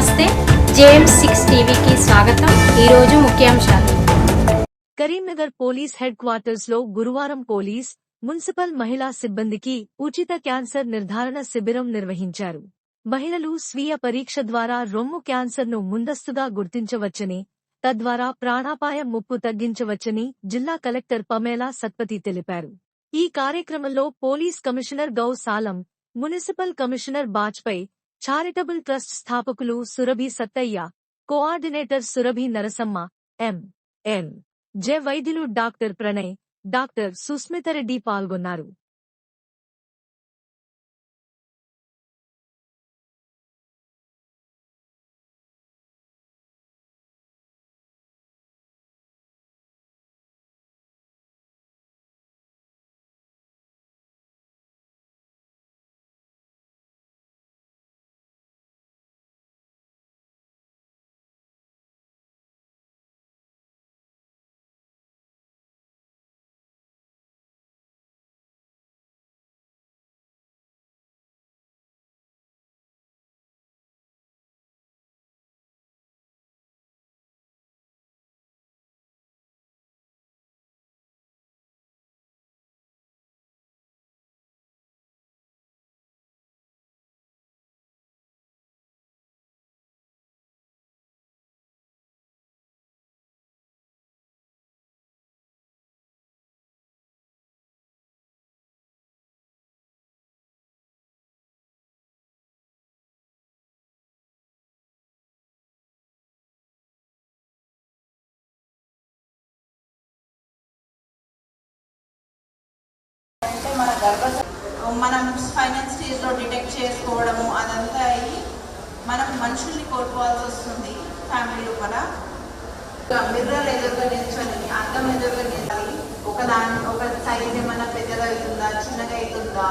నమస్తే, JM6 టీవీకి స్వాగతం. ఈరోజు ముఖ్యాంశాలు. కరీంనగర్ పోలీస్ హెడ్ క్వార్టర్స్ లో గురువారం పోలీస్, మున్సిపల్ మహిళా సిబ్బందికి ఉచిత క్యాన్సర్ నిర్ధారణ శిబిరం నిర్వహించారు. మహిళలు స్వీయ పరీక్ష ద్వారా రొమ్ము క్యాన్సర్ను ముందస్తుగా గుర్తించవచ్చని, తద్వారా ప్రాణాపాయం ముప్పు తగ్గించవచ్చని జిల్లా కలెక్టర్ పమేలా సత్పతి తెలిపారు. ఈ కార్యక్రమంలో పోలీస్ కమిషనర్ గౌ సాలం, municipal commissioner Bajpai, charitable trust స్థాపకులు సురభి సత్తయ్య, కోఆర్డినేటర్ సురభి నరసమ్మ, ఎం. జె వైద్యులు డాక్టర్ ప్రణయ్, డాక్టర్ సుస్మితరెడ్డి పాల్గొన్నారు. మనం ఫైనల్ స్టేజ్లో డిటెక్ట్ చేసుకోవడము అదంతా అయ్యి మనం మనుషుల్ని కోల్పోవాల్సి వస్తుంది. ఫ్యామిలీ లోపల మిర్రర్ ఎదురుగా నిల్చొని అద్దం ఎదురుగా నిల్చాలి. ఒక సైజ్ ఏమైనా పెద్దగా అవుతుందా, చిన్నగా అవుతుందా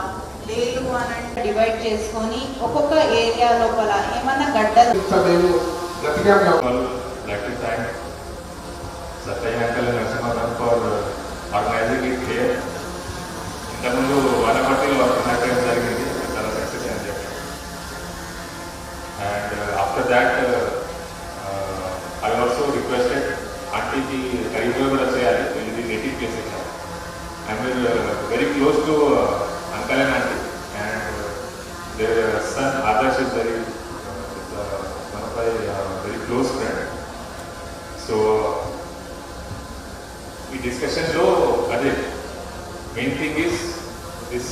లేదు అని డివైడ్ చేసుకొని ఒక్కొక్క ఏరియా లోపల ఏమన్నా గడ్డలు ఇంతకుముందు వనపర్తిలో వర్క్ జరిగింది, చాలా సక్సెస్ అని చెప్పి. And after that I also requested ఆంటీకి కరీంలో కూడా చేయాలి, ఇది నేటివ్ ప్లేస్ ఇక్కడ. And very close to uncle and aunty, and there sun Adarsh is very one of my very close friend. So ఈ డిస్కషన్లో అదే main thing is this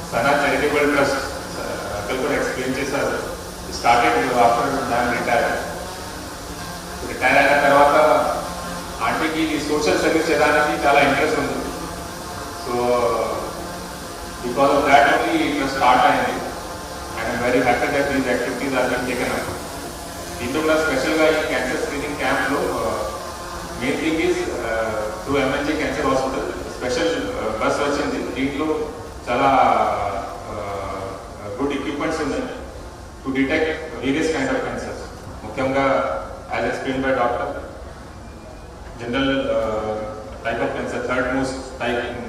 Sana charitable trust అక్కడ కూడా ఎక్స్ప్లెయిన్ చేశారు. స్టార్టెడ్ ఆఫ్టర్ దాన్ రిటైర్ అయిన తర్వాత ఆంటీకి ఇది సోషల్ సర్వీస్ చేయడానికి చాలా ఇంట్రెస్ట్ ఉంది. So because of that only trust start అయింది. And I'm very happy that these activities are been taken up. దీంట్లో కూడా స్పెషల్గా ఈ క్యాన్సర్ స్క్రీనింగ్ క్యాంప్లో main thing is to MNG cancer hospital special bus వచ్చింది. దీంట్లో చాలా గుడ్ ఎక్విప్మెంట్స్ ఉన్నాయి to detect various kind of cancers. ముఖ్యంగా as explain by doctor, general type of cancer, third most type in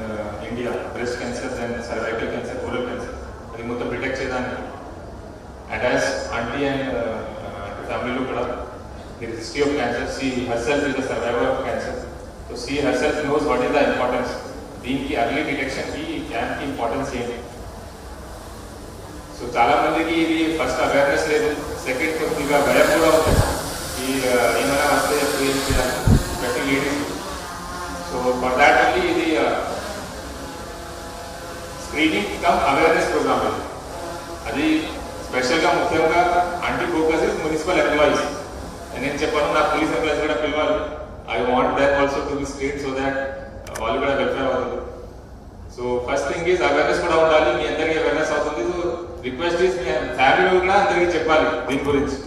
India, breast cancer and cervical cancer, oral cancer, అది మొత్తం detect చేయడానికి. And as aunty and ఫ్యామిలీలో కూడా there is history of cancer. She herself is a survivor of cancer. So she herself knows what is the importance. దీనికి early detection కి camp కి importance ఏంటి. So చాలా మందికి ఇది ఫస్ట్ అవేర్నెస్ లేదు, సెకండ్ కొద్దిగా భయం కూడా ఉంటుంది. ఈ ఏమైనా వస్తే ఎప్పుడు ఏం చేయాలి, special ladies. So for that only ఇది స్క్రీనింగ్ కమ్ అవేర్నెస్ ప్రోగ్రామ్. అది స్పెషల్గా ముఖ్యంగా anti focus is municipal employees. నేను చెప్పాను, నా పోలీస్ ఎంప్లాయీస్ కూడా పిలవాలి. I want that also to be street so that వాళ్ళు కూడా వెల్ఫేర్ అవుతుంది. So first thing is awareness కూడా ఉండాలి, మీ అందరికీ అవేర్నెస్ అవుతుంది. So request is me family కూడా అందరికీ చెప్పాలి దీని గురించి.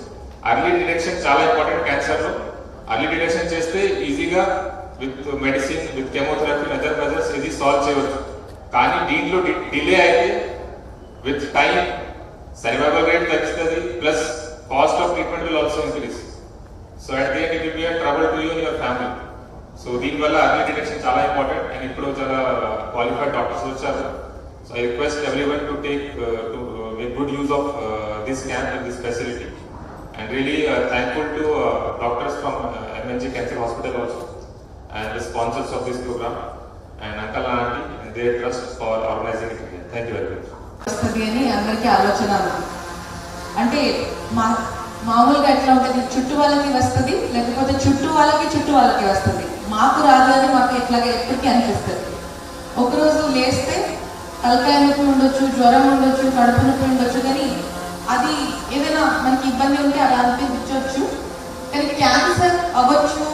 అర్లీ డిటెక్షన్ చాలా ఇంపార్టెంట్. క్యాన్సర్లో అర్లీ డిటెక్షన్ చేస్తే ఈజీగా with medicine, with chemotherapy, other measures ఇది సాల్వ్ చేయవచ్చు. కానీ దీంట్లో డిలే అయితే విత్ టైం సర్వైవల్ రేట్ తగ్గుతుంది, plus cost of treatment will also increase. So at the end it will be a trouble to you and your family. So దీనివల్ల early detection చాలా important. And ఇప్పుడు చాలా qualified doctors వచ్చారు. So I request everyone to take make good use of this camp and this facility. And really thankful to doctors from MNG Cancer Hospital also and the sponsors of this program and Uncle and Auntie and their trust for organizing it again. Thank you very much. వస్తుంది అని అందరికీ ఆలోచన అంటే మామూలుగా ఎట్లా ఉంటుంది, చుట్టూ వాళ్ళకి వస్తుంది, లేకపోతే చుట్టూ వాళ్ళకి వస్తుంది, మాకు రాదు అని మాకు ఎట్లాగా ఎప్పటికీ అనిపిస్తుంది. ఒకరోజు లేస్తే తలకాయ నొప్పి ఉండొచ్చు, జ్వరం ఉండొచ్చు, కడుపు నొప్పి ఉండొచ్చు, కానీ అది ఏదైనా మనకి ఇబ్బంది ఉంటే అలా అనిపించవచ్చు. కానీ క్యాన్సర్ అవ్వచ్చు,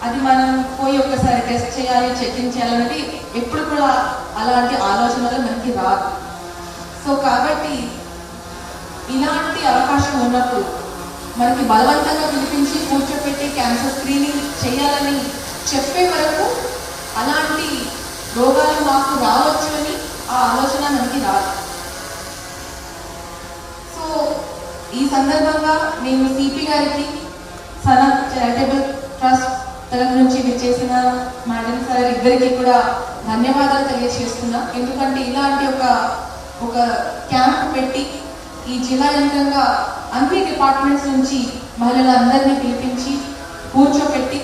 అది మనం పోయి ఒకసారి టెస్ట్ చేయాలి, చెకింగ్ చేయాలనేది ఎప్పుడు కూడా అలాంటి ఆలోచనలు మనకి రాదు. సో కాబట్టి ఇలాంటి అవకాశం ఉన్నప్పుడు మనకి బలవంతంగా పిలిపించి కూర్చోపెట్టి క్యాన్సర్ స్క్రీనింగ్ చేయాలని చెప్పే వరకు అలాంటి రోగాలు మాకు రావచ్చు అని ఆ ఆలోచన మనకి రాదు. సో ఈ సందర్భంగా నేను సిపి గారికి, సనత్ చారిటబుల్ ట్రస్ట్ తరఫు నుంచి విచ్చేసిన మేడం సార్ ఇద్దరికి కూడా ధన్యవాదాలు తెలియజేస్తున్నా. ఎందుకంటే ఇలాంటి ఒక క్యాంప్ పెట్టి ఈ జిల్లా యంత్రంగా అన్ని డిపార్ట్మెంట్స్ నుంచి మహిళలందరినీ పిలిపించి కూర్చోపెట్టి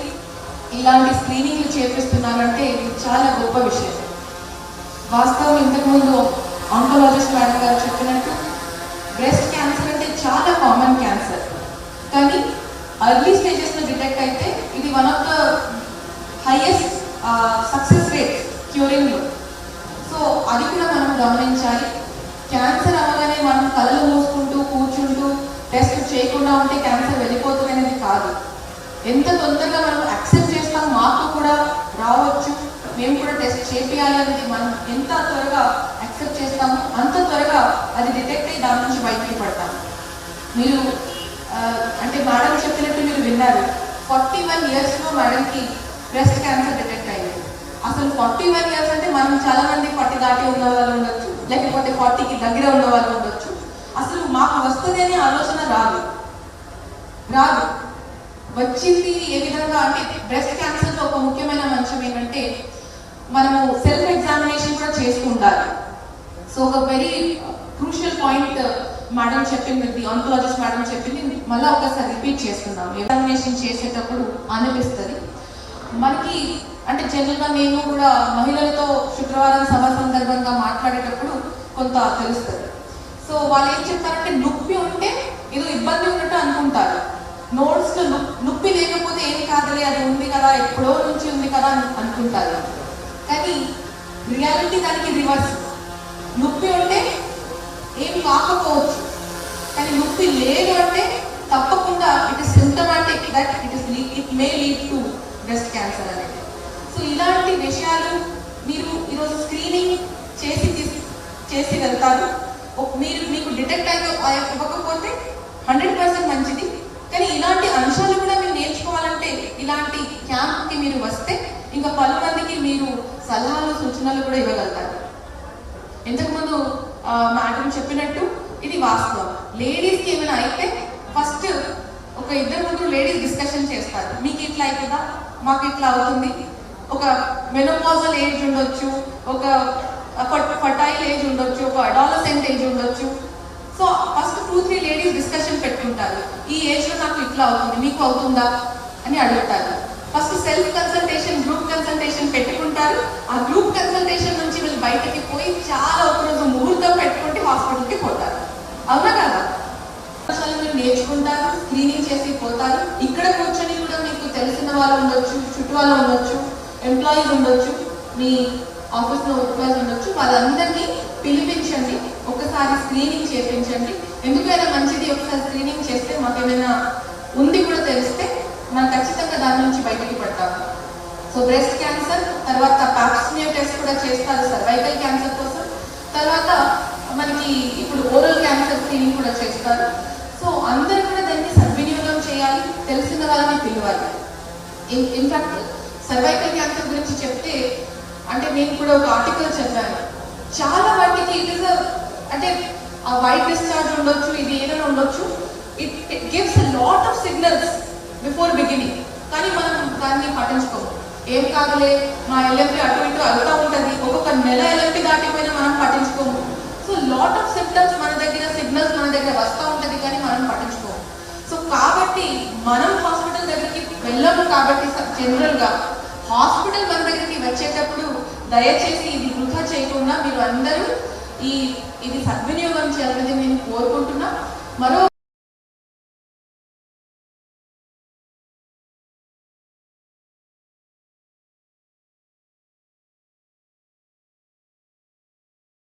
ఇలాంటి స్క్రీనింగ్లు చేపిస్తున్నారంటే ఇది చాలా గొప్ప విషయం. వాస్తవం ఇంతకుముందు ఆంకాలజిస్ట్ మేడం గారు చెప్పినట్టు బ్రెస్ట్ క్యాన్సర్ అంటే చాలా కామన్ క్యాన్సర్, కానీ ఎర్లీ స్టేజెస్లో డిటెక్ట్ అయితే ఇది one of the highest success rate క్యూరింగ్లో. సో అది కూడా మనం గమనించాలి. క్యాన్సర్ అవగానే మనం కళ్ళు మూసుకుంటూ కూర్చుంటూ టెస్ట్ చేయకుండా ఉంటే క్యాన్సర్ వెళ్ళిపోతుంది అనేది కాదు. ఎంత తొందరగా మనం యాక్సెప్ట్ చేస్తాం, మాకు కూడా రావచ్చు, మేము కూడా టెస్ట్ చేయాలి అనేది మనం ఎంత త్వరగా యాక్సెప్ట్ చేస్తామో అంత త్వరగా అది డిటెక్ట్ అయ్యి దాని నుంచి బయటికి పడతాం. మీరు అంటే మేడం చెప్పినట్టు మీరు విన్నారు, 41 yearsలో మేడంకి బ్రెస్ట్ క్యాన్సర్ డిటెక్ట్ అయింది. అసలు 41 years అంటే మనం చాలా మంది 40 దాటి ఉన్న వాళ్ళు ఉండొచ్చు, లేకపోతే 40కి దగ్గర ఉన్న వాళ్ళు ఉండొచ్చు. అసలు మాకు వస్తుంది అనే ఆలోచన రాదు. వచ్చింది ఏ విధంగా అంటే బ్రెస్ట్ క్యాన్సర్లో ఒక ముఖ్యమైన అంశం ఏంటంటే మనము సెల్ఫ్ ఎగ్జామినేషన్ కూడా చేస్తూ ఉండాలి. సో ఒక వెరీ క్రూషియల్ పాయింట్ మేడం చెప్పింది, ఆంకాలజిస్ట్ మేడం చెప్పింది, మళ్ళీ ఒకసారి రిపీట్ చేస్తున్నాం. ఎగ్జామినేషన్ చేసేటప్పుడు అనిపిస్తుంది మనకి, అంటే జనరల్గా నేను కూడా మహిళలతో శుక్రవారం సభ సందర్భంగా మాట్లాడేటప్పుడు కొంత తెలుస్తుంది. సో వాళ్ళు ఏం చెప్తారంటే నొప్పి ఉంటే ఏదో ఇబ్బంది ఉన్నట్టు అనుకుంటారు. నోట్స్లో నొప్పి లేకపోతే ఏం కాదులే, అది ఉంది కదా, ఎప్పుడో నుంచి ఉంది కదా అని అనుకుంటారు. కానీ రియాలిటీ దానికి రివర్స్. నొప్పి ఉంటే ఏం కాకపోవచ్చు, కానీ నొప్పి లేదు అంటే తప్పకుండా it is symptomatic that it may lead to breast cancer అనేది. సో ఇలాంటి విషయాలు మీరు ఈరోజు స్క్రీనింగ్ చేసి వెళ్తారు. మీకు డిటెక్ట్ ఇవ్వకపోతే 100% మంచిది, కానీ ఇలాంటి అంశాలు కూడా మీరు నేర్చుకోవాలంటే ఇలాంటి క్యాంప్కి మీరు వస్తే ఇంకా 10 మందికి మీరు సలహాలు సూచనలు కూడా ఇవ్వగలుగుతారు. ఇంతకుముందు మేడం చెప్పినట్టు ఇది వాస్తవం. లేడీస్కి ఏమైనా అయితే ఫస్ట్ ఒక 2-3 లేడీస్ డిస్కషన్ చేస్తారు. మీకు ఇట్లా అవుతుందా, మాకు ఇట్లా అవుతుంది, ఒక మెనోపాజల్ ఏజ్ ఉండొచ్చు, ఒక ఫర్టైల్ ఏజ్ ఉండొచ్చు, ఒక అడాలసెంట్ ఏజ్ ఉండొచ్చు. సో ఫస్ట్ 2-3 లేడీస్ డిస్కషన్ పెట్టుకుంటారు. ఈ ఏజ్లో నాకు ఇట్లా అవుతుంది, మీకు అవుతుందా అని అడుగుతారు. First self consultation, group consultation పెట్టుకుంటారు. ఆ గ్రూప్ కన్సల్టేషన్ నుంచి వీళ్ళు బయటకి పోయి చాలా ఒకరోజు ముహూర్తం పెట్టుకుంటే హాస్పిటల్కి పోతారు. అవునా కదా? అసలు మీరు నేర్చుకుంటారు, స్క్రీనింగ్ చేసి పోతారు. ఇక్కడ కూర్చొని కూడా మీకు తెలిసిన వాళ్ళు ఉండొచ్చు, చుట్టూ వాళ్ళు ఉండొచ్చు, ఎంప్లాయీస్ ఉండొచ్చు, మీ ఆఫీస్లో ఎంప్లాయీస్ ఉండొచ్చు. వాళ్ళందరినీ పిలిపించండి, ఒకసారి స్క్రీనింగ్ చేయించండి. ఎందుకైనా మంచిది, ఒకసారి స్క్రీనింగ్ చేస్తే మాకేమైనా ఉంది కూడా తెలిస్తే మనం ఖచ్చితంగా దాని నుంచి బయటకి పడతాము. సో బ్రెస్ట్ క్యాన్సర్ తర్వాత పాప్స్మియర్ టెస్ట్ కూడా చేస్తారు సర్వైకల్ క్యాన్సర్ కోసం. తర్వాత మనకి ఇప్పుడు ఓరల్ క్యాన్సర్ స్క్రీనింగ్ కూడా చేస్తారు. సో అందరూ కూడా దాన్ని సద్వినియోగం చేయాలి, తెలిసిన వాళ్ళని పిలవాలి. ఇన్ఫాక్ట్ సర్వైకల్ క్యాన్సర్ గురించి చెప్తే అంటే నేను కూడా ఒక ఆర్టికల్ చదివాను. చాలా వాటికి ఇట్ ఇస్ అంటే ఆ వైట్ డిశ్చార్జ్ ఉండొచ్చు, ఇది ఏదైనా ఉండొచ్చు, it gives a lot of signals before beginning. కానీ మనం దాన్ని పట్టించుకోము. ఏం కాదులే, మా ఎల్ఎంపీ అటు ఇటు వెళ్తూ ఉంటుంది, ఒక్కొక్క నెల ఎల్ఎంపీ దాటిపోయినా మనం పట్టించుకోము. సో లాట్ ఆఫ్ సిమ్టమ్స్ మన దగ్గర, సిగ్నల్స్ మన దగ్గర వస్తూ ఉంటుంది, కానీ మనం పట్టించుకోము. సో కాబట్టి మనం హాస్పిటల్ దగ్గరికి వెళ్ళము కాబట్టి జనరల్గా హాస్పిటల్ మన దగ్గరికి వచ్చేటప్పుడు దయచేసి ఇది వృధా చేయకుండా మీరు అందరూ ఇది సద్వినియోగం చేయాలని నేను కోరుకుంటున్నా. మరో